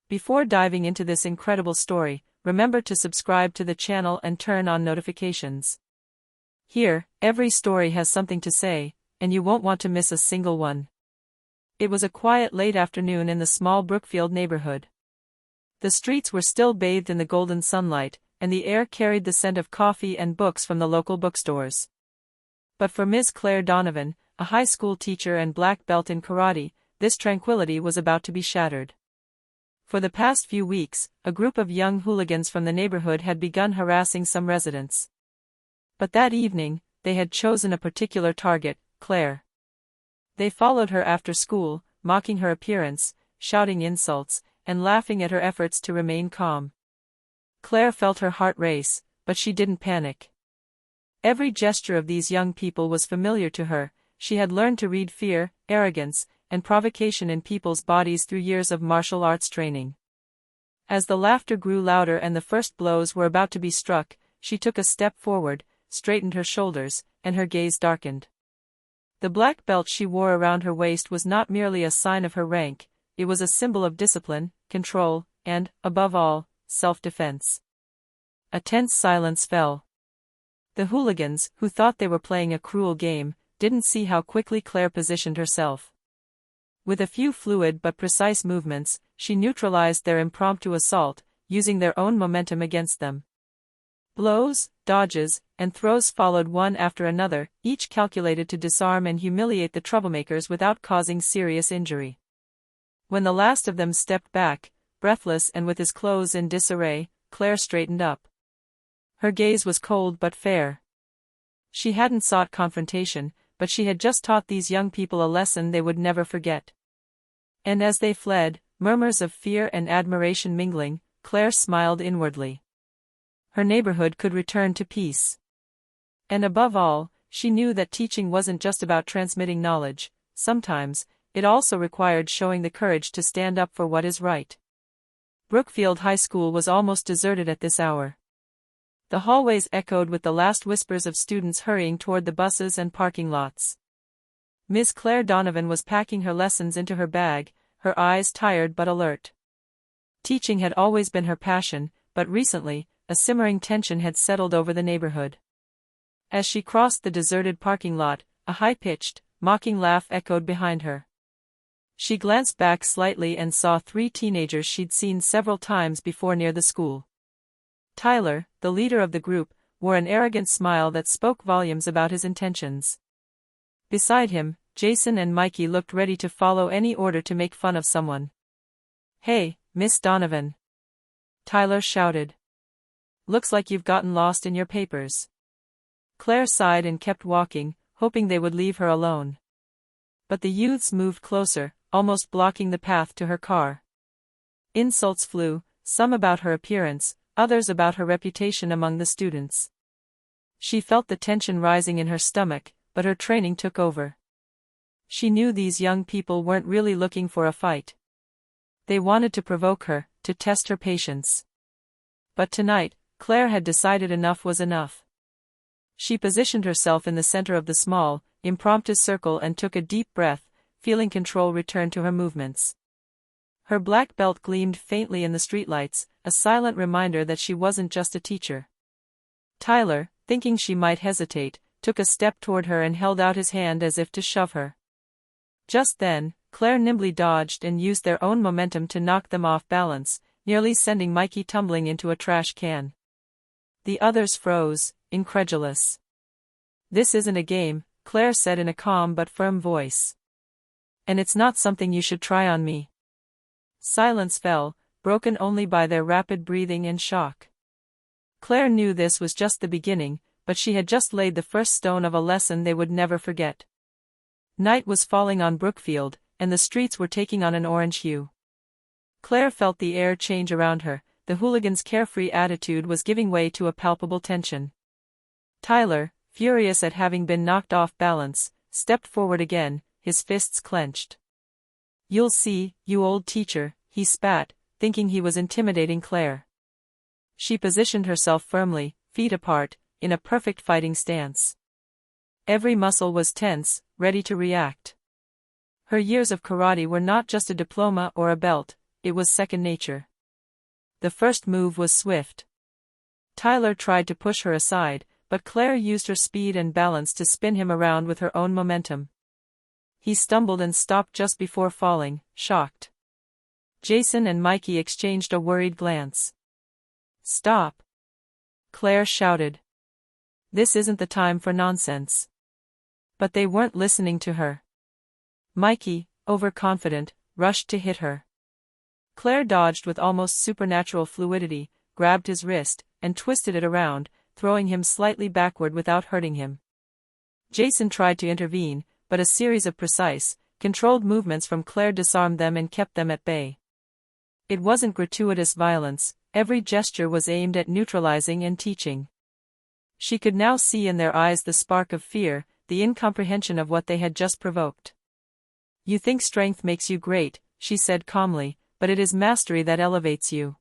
Before diving into this incredible story, remember to subscribe to the channel and turn on notifications. Here, every story has something to say, and you won't want to miss a single one. It was a quiet late afternoon in the small Brookfield neighborhood. The streets were still bathed in the golden sunlight, and the air carried the scent of coffee and books from the local bookstores. But for Ms. Claire Donovan, a high school teacher and black belt in karate, this tranquility was about to be shattered. For the past few weeks, a group of young hooligans from the neighborhood had begun harassing some residents. But that evening, they had chosen a particular target, Claire. They followed her after school, mocking her appearance, shouting insults, and laughing at her efforts to remain calm. Claire felt her heart race, but she didn't panic. Every gesture of these young people was familiar to her. She had learned to read fear, arrogance, and provocation in people's bodies through years of martial arts training. As the laughter grew louder and the first blows were about to be struck, she took a step forward, straightened her shoulders, and her gaze darkened. The black belt she wore around her waist was not merely a sign of her rank, it was a symbol of discipline, control, and, above all, self-defense. A tense silence fell. The hooligans, who thought they were playing a cruel game, didn't see how quickly Claire positioned herself. With a few fluid but precise movements, she neutralized their impromptu assault, using their own momentum against them. Blows, dodges, and throws followed one after another, each calculated to disarm and humiliate the troublemakers without causing serious injury. When the last of them stepped back, breathless and with his clothes in disarray, Claire straightened up. Her gaze was cold but fair. She hadn't sought confrontation, but she had just taught these young people a lesson they would never forget. And as they fled, murmurs of fear and admiration mingling, Claire smiled inwardly. Her neighborhood could return to peace. And above all, she knew that teaching wasn't just about transmitting knowledge. Sometimes, it also required showing the courage to stand up for what is right. Brookfield High School was almost deserted at this hour. The hallways echoed with the last whispers of students hurrying toward the buses and parking lots. Ms. Claire Donovan was packing her lessons into her bag, her eyes tired but alert. Teaching had always been her passion, but recently, a simmering tension had settled over the neighborhood. As she crossed the deserted parking lot, a high-pitched, mocking laugh echoed behind her. She glanced back slightly and saw 3 teenagers she'd seen several times before near the school. Tyler, the leader of the group, wore an arrogant smile that spoke volumes about his intentions. Beside him, Jason and Mikey looked ready to follow any order to make fun of someone. "Hey, Miss Donovan!" Tyler shouted. "Looks like you've gotten lost in your papers." Claire sighed and kept walking, hoping they would leave her alone. But the youths moved closer, almost blocking the path to her car. Insults flew, some about her appearance, others about her reputation among the students. She felt the tension rising in her stomach, but her training took over. She knew these young people weren't really looking for a fight. They wanted to provoke her, to test her patience. But tonight, Claire had decided enough was enough. She positioned herself in the center of the small, impromptu circle and took a deep breath, feeling control return to her movements. Her black belt gleamed faintly in the streetlights, a silent reminder that she wasn't just a teacher. Tyler, thinking she might hesitate, took a step toward her and held out his hand as if to shove her. Just then, Claire nimbly dodged and used their own momentum to knock them off balance, nearly sending Mikey tumbling into a trash can. The others froze, incredulous. "This isn't a game," Claire said in a calm but firm voice. "And it's not something you should try on me." Silence fell, broken only by their rapid breathing and shock. Claire knew this was just the beginning, but she had just laid the first stone of a lesson they would never forget. Night was falling on Brookfield, and the streets were taking on an orange hue. Claire felt the air change around her. The hooligans' carefree attitude was giving way to a palpable tension. Tyler, furious at having been knocked off balance, stepped forward again, his fists clenched. "You'll see, you old teacher," he spat, thinking he was intimidating Claire. She positioned herself firmly, feet apart, in a perfect fighting stance. Every muscle was tense, ready to react. Her years of karate were not just a diploma or a belt, it was second nature. The first move was swift. Tyler tried to push her aside, but Claire used her speed and balance to spin him around with her own momentum. He stumbled and stopped just before falling, shocked. Jason and Mikey exchanged a worried glance. "Stop!" Claire shouted. "This isn't the time for nonsense." But they weren't listening to her. Mikey, overconfident, rushed to hit her. Claire dodged with almost supernatural fluidity, grabbed his wrist, and twisted it around, throwing him slightly backward without hurting him. Jason tried to intervene, but a series of precise, controlled movements from Claire disarmed them and kept them at bay. It wasn't gratuitous violence, every gesture was aimed at neutralizing and teaching. She could now see in their eyes the spark of fear, the incomprehension of what they had just provoked. "You think strength makes you great," she said calmly, "but it is mastery that elevates you."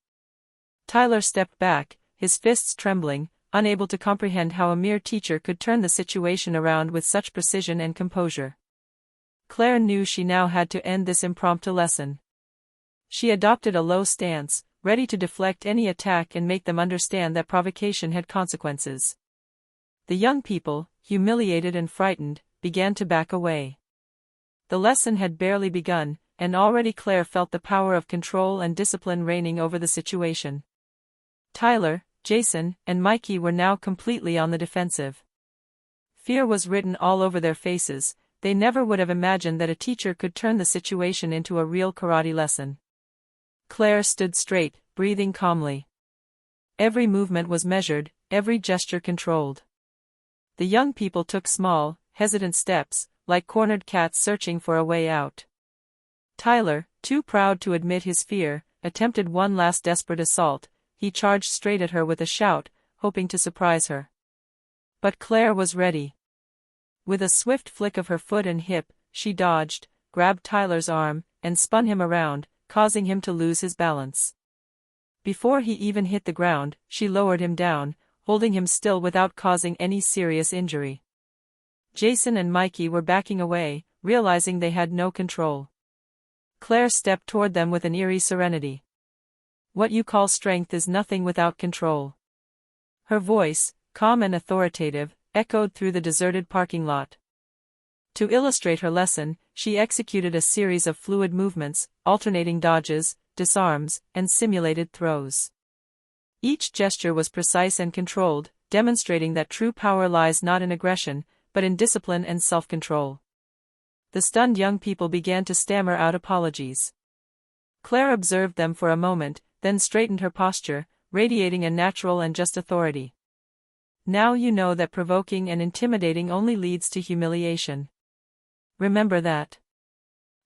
Tyler stepped back, his fists trembling, unable to comprehend how a mere teacher could turn the situation around with such precision and composure. Claire knew she now had to end this impromptu lesson. She adopted a low stance, ready to deflect any attack and make them understand that provocation had consequences. The young people, humiliated and frightened, began to back away. The lesson had barely begun, and already Claire felt the power of control and discipline reigning over the situation. Tyler, Jason, and Mikey were now completely on the defensive. Fear was written all over their faces. They never would have imagined that a teacher could turn the situation into a real karate lesson. Claire stood straight, breathing calmly. Every movement was measured, every gesture controlled. The young people took small, hesitant steps, like cornered cats searching for a way out. Tyler, too proud to admit his fear, attempted one last desperate assault. He charged straight at her with a shout, hoping to surprise her. But Claire was ready. With a swift flick of her foot and hip, she dodged, grabbed Tyler's arm, and spun him around, causing him to lose his balance. Before he even hit the ground, she lowered him down, holding him still without causing any serious injury. Jason and Mikey were backing away, realizing they had no control. Claire stepped toward them with an eerie serenity. "What you call strength is nothing without control." Her voice, calm and authoritative, echoed through the deserted parking lot. To illustrate her lesson, she executed a series of fluid movements, alternating dodges, disarms, and simulated throws. Each gesture was precise and controlled, demonstrating that true power lies not in aggression, but in discipline and self-control. The stunned young people began to stammer out apologies. Claire observed them for a moment, then straightened her posture, radiating a natural and just authority. "Now you know that provoking and intimidating only leads to humiliation. Remember that."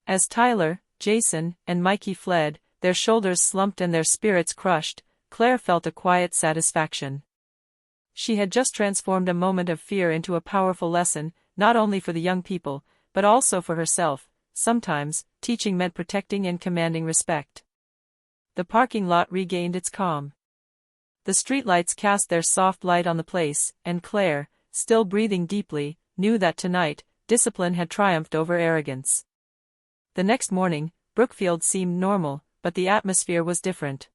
As Tyler, Jason, and Mikey fled, their shoulders slumped and their spirits crushed, Claire felt a quiet satisfaction. She had just transformed a moment of fear into a powerful lesson, not only for the young people, but also for herself. Sometimes, teaching meant protecting and commanding respect. The parking lot regained its calm. The streetlights cast their soft light on the place, and Claire, still breathing deeply, knew that tonight, discipline had triumphed over arrogance. The next morning, Brookfield seemed normal, but the atmosphere was different.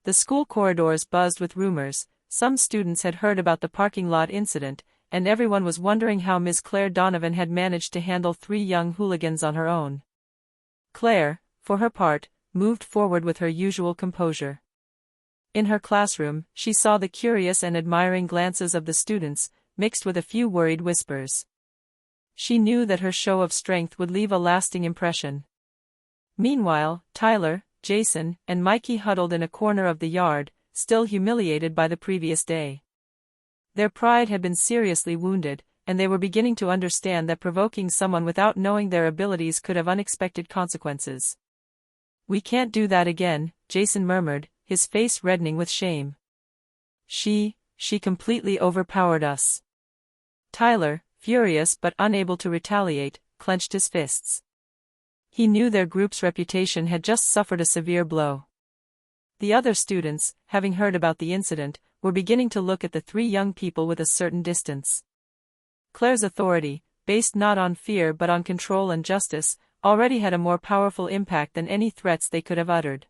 The school corridors buzzed with rumors. Some students had heard about the parking lot incident, and everyone was wondering how Miss Claire Donovan had managed to handle 3 young hooligans on her own. Claire, for her part, moved forward with her usual composure. In her classroom, she saw the curious and admiring glances of the students, mixed with a few worried whispers. She knew that her show of strength would leave a lasting impression. Meanwhile, Tyler, Jason, and Mikey huddled in a corner of the yard, still humiliated by the previous day. Their pride had been seriously wounded, and they were beginning to understand that provoking someone without knowing their abilities could have unexpected consequences. "We can't do that again," Jason murmured, his face reddening with shame. She completely overpowered us." Tyler, furious but unable to retaliate, clenched his fists. He knew their group's reputation had just suffered a severe blow. The other students, having heard about the incident, were beginning to look at the 3 young people with a certain distance. Claire's authority, based not on fear but on control and justice, already had a more powerful impact than any threats they could have uttered.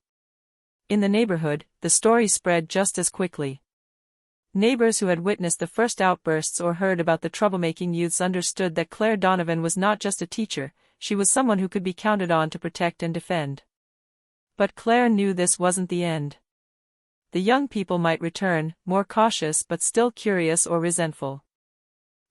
In the neighborhood, the story spread just as quickly. Neighbors who had witnessed the first outbursts or heard about the troublemaking youths understood that Claire Donovan was not just a teacher, she was someone who could be counted on to protect and defend. But Claire knew this wasn't the end. The young people might return, more cautious but still curious or resentful.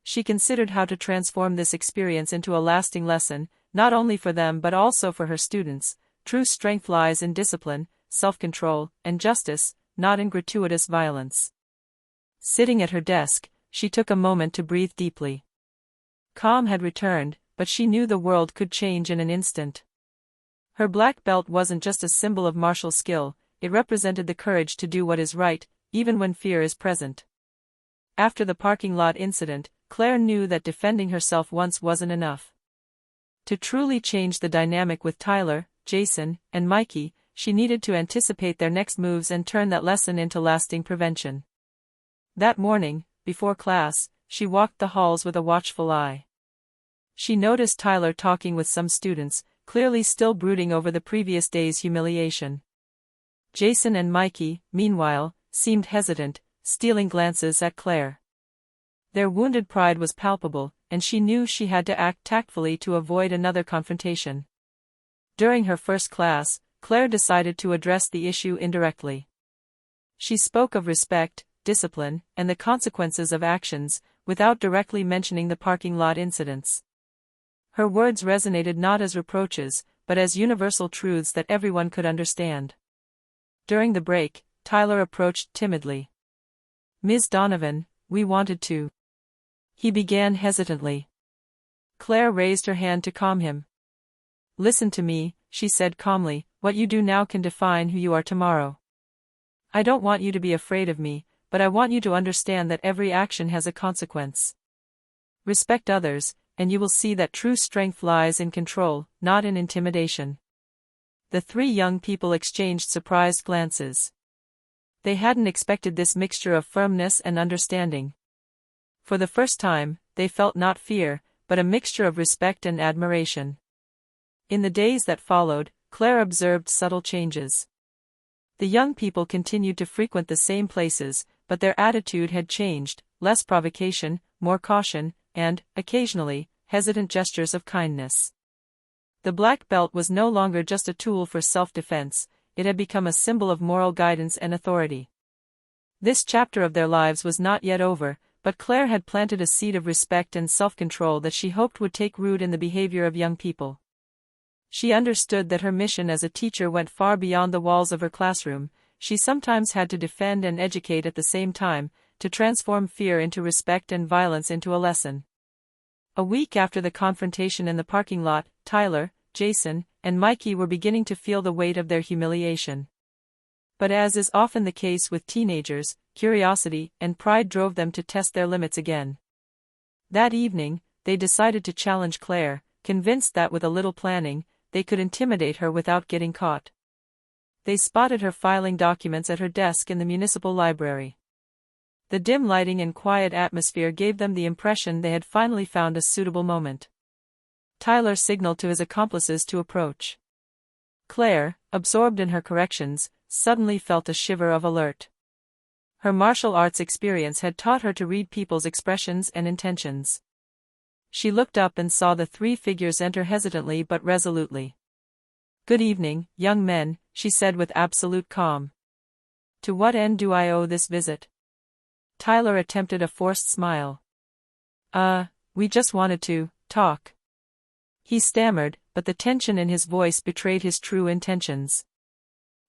She considered how to transform this experience into a lasting lesson, not only for them but also for her students. True strength lies in discipline, self-control, and justice, not in gratuitous violence. Sitting at her desk, she took a moment to breathe deeply. Calm had returned, but she knew the world could change in an instant. Her black belt wasn't just a symbol of martial skill, it represented the courage to do what is right, even when fear is present. After the parking lot incident, Claire knew that defending herself once wasn't enough. To truly change the dynamic with Tyler, Jason, and Mikey, she needed to anticipate their next moves and turn that lesson into lasting prevention. That morning, before class, she walked the halls with a watchful eye. She noticed Tyler talking with some students, clearly still brooding over the previous day's humiliation. Jason and Mikey, meanwhile, seemed hesitant, stealing glances at Claire. Their wounded pride was palpable, and she knew she had to act tactfully to avoid another confrontation. During her first class, Claire decided to address the issue indirectly. She spoke of respect, discipline, and the consequences of actions, without directly mentioning the parking lot incidents. Her words resonated not as reproaches, but as universal truths that everyone could understand. During the break, Tyler approached timidly. "Ms. Donovan, we wanted to." He began hesitantly. Claire raised her hand to calm him. "Listen to me," she said calmly, "what you do now can define who you are tomorrow. I don't want you to be afraid of me, but I want you to understand that every action has a consequence. Respect others, and you will see that true strength lies in control, not in intimidation." The three young people exchanged surprised glances. They hadn't expected this mixture of firmness and understanding. For the first time, they felt not fear, but a mixture of respect and admiration. In the days that followed, Claire observed subtle changes. The young people continued to frequent the same places, but their attitude had changed, less provocation, more caution, and, occasionally, hesitant gestures of kindness. The black belt was no longer just a tool for self-defense, it had become a symbol of moral guidance and authority. This chapter of their lives was not yet over, but Claire had planted a seed of respect and self-control that she hoped would take root in the behavior of young people. She understood that her mission as a teacher went far beyond the walls of her classroom. She sometimes had to defend and educate at the same time, to transform fear into respect and violence into a lesson. A week after the confrontation in the parking lot, Tyler, Jason, and Mikey were beginning to feel the weight of their humiliation. But as is often the case with teenagers, curiosity and pride drove them to test their limits again. That evening, they decided to challenge Claire, convinced that with a little planning, they could intimidate her without getting caught. They spotted her filing documents at her desk in the municipal library. The dim lighting and quiet atmosphere gave them the impression they had finally found a suitable moment. Tyler signaled to his accomplices to approach. Claire, absorbed in her corrections, suddenly felt a shiver of alert. Her martial arts experience had taught her to read people's expressions and intentions. She looked up and saw the three figures enter hesitantly but resolutely. "Good evening, young men," she said with absolute calm. "To what end do I owe this visit?" Tyler attempted a forced smile. We just wanted to talk." He stammered, but the tension in his voice betrayed his true intentions.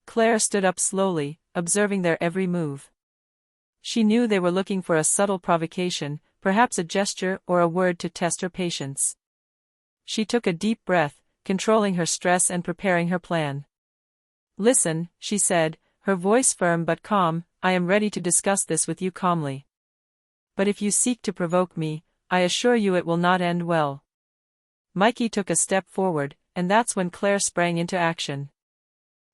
Claire stood up slowly, observing their every move. She knew they were looking for a subtle provocation, perhaps a gesture or a word to test her patience. She took a deep breath, controlling her stress and preparing her plan. "Listen," she said, her voice firm but calm, "I am ready to discuss this with you calmly. But if you seek to provoke me, I assure you it will not end well." Mikey took a step forward, and that's when Claire sprang into action.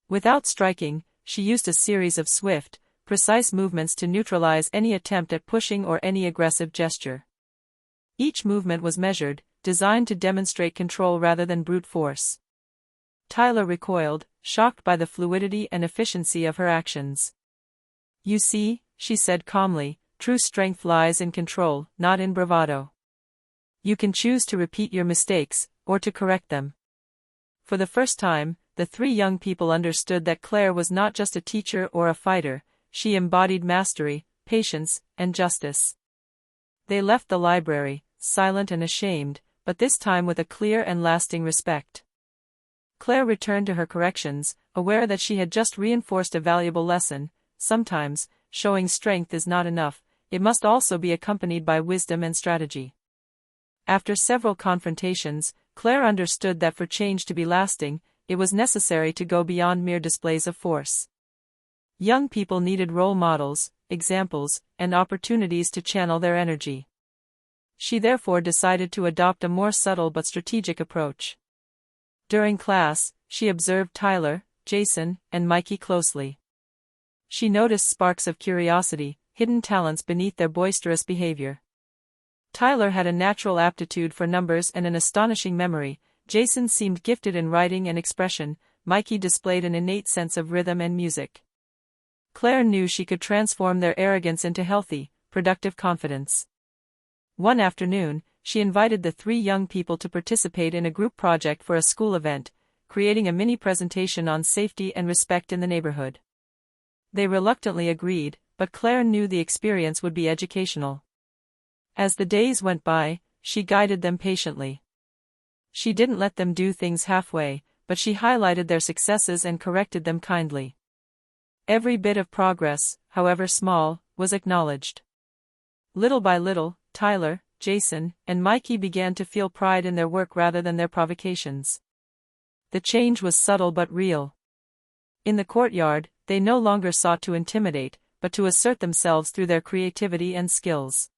Without striking, she used a series of swift, precise movements to neutralize any attempt at pushing or any aggressive gesture. Each movement was measured, designed to demonstrate control rather than brute force. Tyler recoiled, shocked by the fluidity and efficiency of her actions. "You see," she said calmly, "true strength lies in control, not in bravado. You can choose to repeat your mistakes, or to correct them." For the first time, the three young people understood that Claire was not just a teacher or a fighter, she embodied mastery, patience, and justice. They left the library, silent and ashamed, but this time with a clear and lasting respect. Claire returned to her corrections, aware that she had just reinforced a valuable lesson. Sometimes, showing strength is not enough, it must also be accompanied by wisdom and strategy. After several confrontations, Claire understood that for change to be lasting, it was necessary to go beyond mere displays of force. Young people needed role models, examples, and opportunities to channel their energy. She therefore decided to adopt a more subtle but strategic approach. During class, she observed Tyler, Jason, and Mikey closely. She noticed sparks of curiosity, hidden talents beneath their boisterous behavior. Tyler had a natural aptitude for numbers and an astonishing memory. Jason seemed gifted in writing and expression. Mikey displayed an innate sense of rhythm and music. Claire knew she could transform their arrogance into healthy, productive confidence. One afternoon, she invited the three young people to participate in a group project for a school event, creating a mini presentation on safety and respect in the neighborhood. They reluctantly agreed, but Claire knew the experience would be educational. As the days went by, she guided them patiently. She didn't let them do things halfway, but she highlighted their successes and corrected them kindly. Every bit of progress, however small, was acknowledged. Little by little, Tyler, Jason, and Mikey began to feel pride in their work rather than their provocations. The change was subtle but real. In the courtyard, they no longer sought to intimidate, but to assert themselves through their creativity and skills.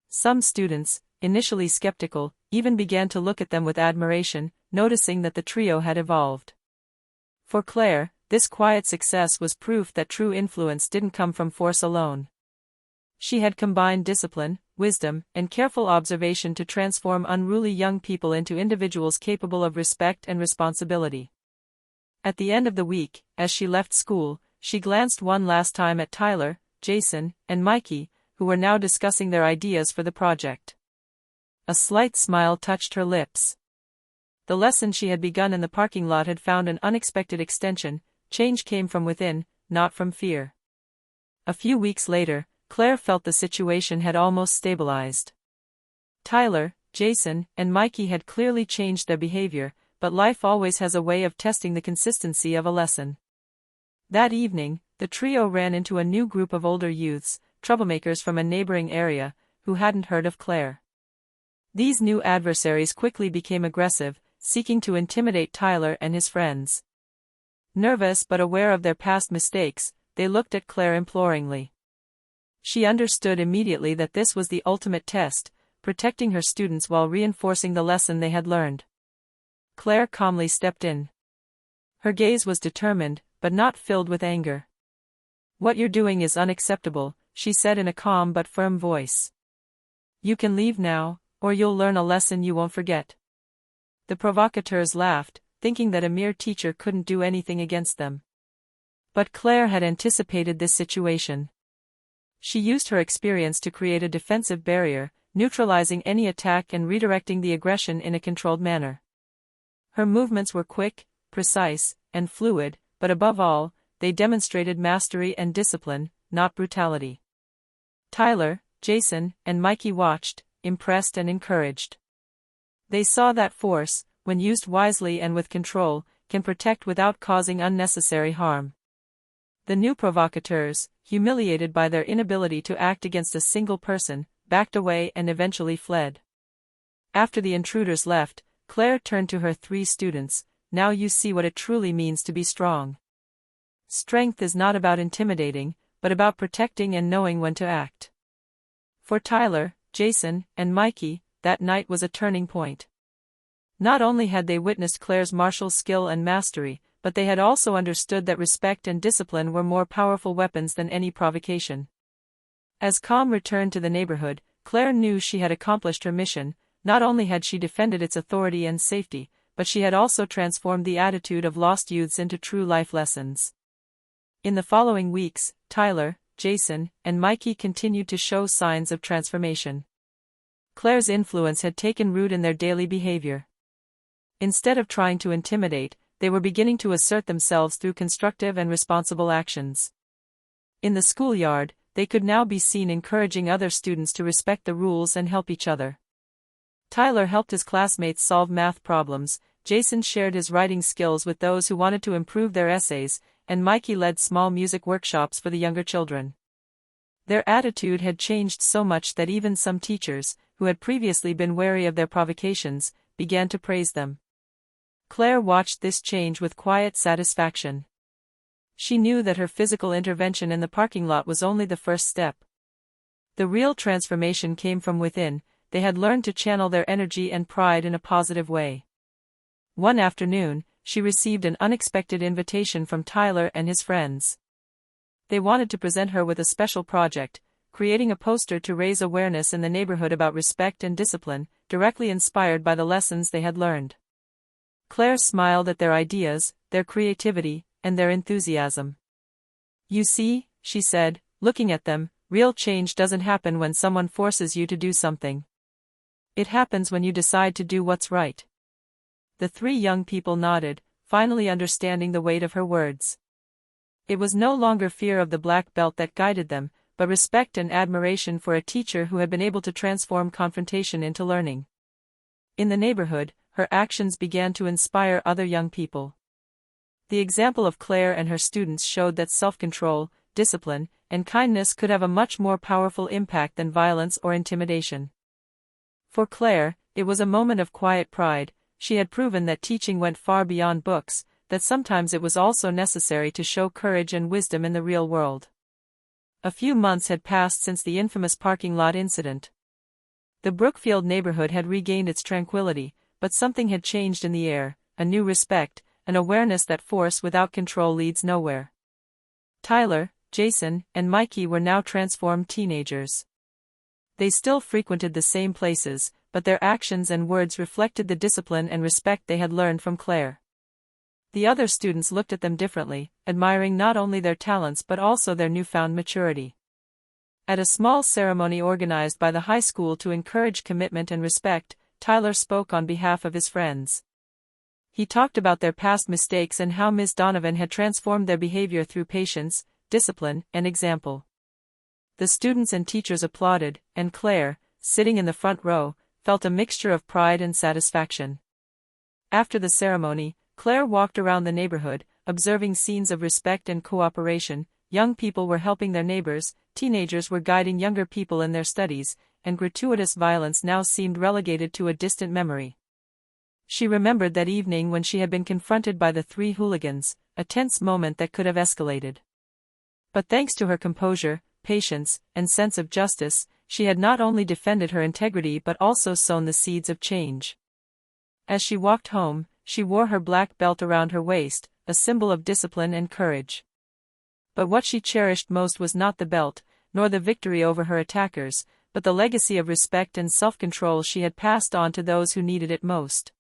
Some students, initially skeptical, even began to look at them with admiration, noticing that the trio had evolved. For Claire, this quiet success was proof that true influence didn't come from force alone. She had combined discipline, wisdom, and careful observation to transform unruly young people into individuals capable of respect and responsibility. At the end of the week, as she left school, she glanced one last time at Tyler, Jason, and Mikey, who were now discussing their ideas for the project. A slight smile touched her lips. The lesson she had begun in the parking lot had found an unexpected extension. Change came from within, not from fear. A few weeks later, Claire felt the situation had almost stabilized. Tyler, Jason, and Mikey had clearly changed their behavior, but life always has a way of testing the consistency of a lesson. That evening, the trio ran into a new group of older youths, troublemakers from a neighboring area, who hadn't heard of Claire. These new adversaries quickly became aggressive, seeking to intimidate Tyler and his friends. Nervous but aware of their past mistakes, they looked at Claire imploringly. She understood immediately that this was the ultimate test, protecting her students while reinforcing the lesson they had learned. Claire calmly stepped in. Her gaze was determined, but not filled with anger. "What you're doing is unacceptable," she said in a calm but firm voice. "You can leave now, or you'll learn a lesson you won't forget." The provocateurs laughed, thinking that a mere teacher couldn't do anything against them. But Claire had anticipated this situation. She used her experience to create a defensive barrier, neutralizing any attack and redirecting the aggression in a controlled manner. Her movements were quick, precise, and fluid, but above all, they demonstrated mastery and discipline, not brutality. Tyler, Jason, and Mikey watched, impressed and encouraged. They saw that force, when used wisely and with control, can protect without causing unnecessary harm. The new provocateurs, humiliated by their inability to act against a single person, backed away and eventually fled. After the intruders left, Claire turned to her three students. "Now you see what it truly means to be strong. Strength is not about intimidating, but about protecting and knowing when to act." For Tyler, Jason, and Mikey, that night was a turning point. Not only had they witnessed Claire's martial skill and mastery, but they had also understood that respect and discipline were more powerful weapons than any provocation. As calm returned to the neighborhood, Claire knew she had accomplished her mission, not only had she defended its authority and safety, but she had also transformed the attitude of lost youths into true life lessons. In the following weeks, Tyler, Jason, and Mikey continued to show signs of transformation. Claire's influence had taken root in their daily behavior. Instead of trying to intimidate, they were beginning to assert themselves through constructive and responsible actions. In the schoolyard, they could now be seen encouraging other students to respect the rules and help each other. Tyler helped his classmates solve math problems, Jason shared his writing skills with those who wanted to improve their essays, and Mikey led small music workshops for the younger children. Their attitude had changed so much that even some teachers, who had previously been wary of their provocations, began to praise them. Claire watched this change with quiet satisfaction. She knew that her physical intervention in the parking lot was only the first step. The real transformation came from within. They had learned to channel their energy and pride in a positive way. One afternoon, she received an unexpected invitation from Tyler and his friends. They wanted to present her with a special project, creating a poster to raise awareness in the neighborhood about respect and discipline, directly inspired by the lessons they had learned. Claire smiled at their ideas, their creativity, and their enthusiasm. "You see," she said, looking at them, "real change doesn't happen when someone forces you to do something. It happens when you decide to do what's right." The three young people nodded, finally understanding the weight of her words. It was no longer fear of the black belt that guided them, but respect and admiration for a teacher who had been able to transform confrontation into learning. In the neighborhood, her actions began to inspire other young people. The example of Claire and her students showed that self-control, discipline, and kindness could have a much more powerful impact than violence or intimidation. For Claire, it was a moment of quiet pride. She had proven that teaching went far beyond books, that sometimes it was also necessary to show courage and wisdom in the real world. A few months had passed since the infamous parking lot incident. The Brookfield neighborhood had regained its tranquility, but something had changed in the air, a new respect, an awareness that force without control leads nowhere. Tyler, Jason, and Mikey were now transformed teenagers. They still frequented the same places, but their actions and words reflected the discipline and respect they had learned from Claire. The other students looked at them differently, admiring not only their talents but also their newfound maturity. At a small ceremony organized by the high school to encourage commitment and respect, Tyler spoke on behalf of his friends. He talked about their past mistakes and how Ms. Donovan had transformed their behavior through patience, discipline, and example. The students and teachers applauded, and Claire, sitting in the front row, felt a mixture of pride and satisfaction. After the ceremony, Claire walked around the neighborhood, observing scenes of respect and cooperation. Young people were helping their neighbors, teenagers were guiding younger people in their studies, and gratuitous violence now seemed relegated to a distant memory. She remembered that evening when she had been confronted by the three hooligans, a tense moment that could have escalated. But thanks to her composure, patience, and sense of justice, she had not only defended her integrity but also sown the seeds of change. As she walked home, she wore her black belt around her waist, a symbol of discipline and courage. But what she cherished most was not the belt, nor the victory over her attackers, but the legacy of respect and self-control she had passed on to those who needed it most.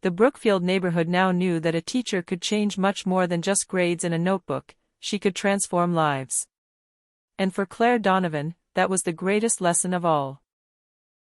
The Brookfield neighborhood now knew that a teacher could change much more than just grades in a notebook. She could transform lives. And for Claire Donovan, that was the greatest lesson of all.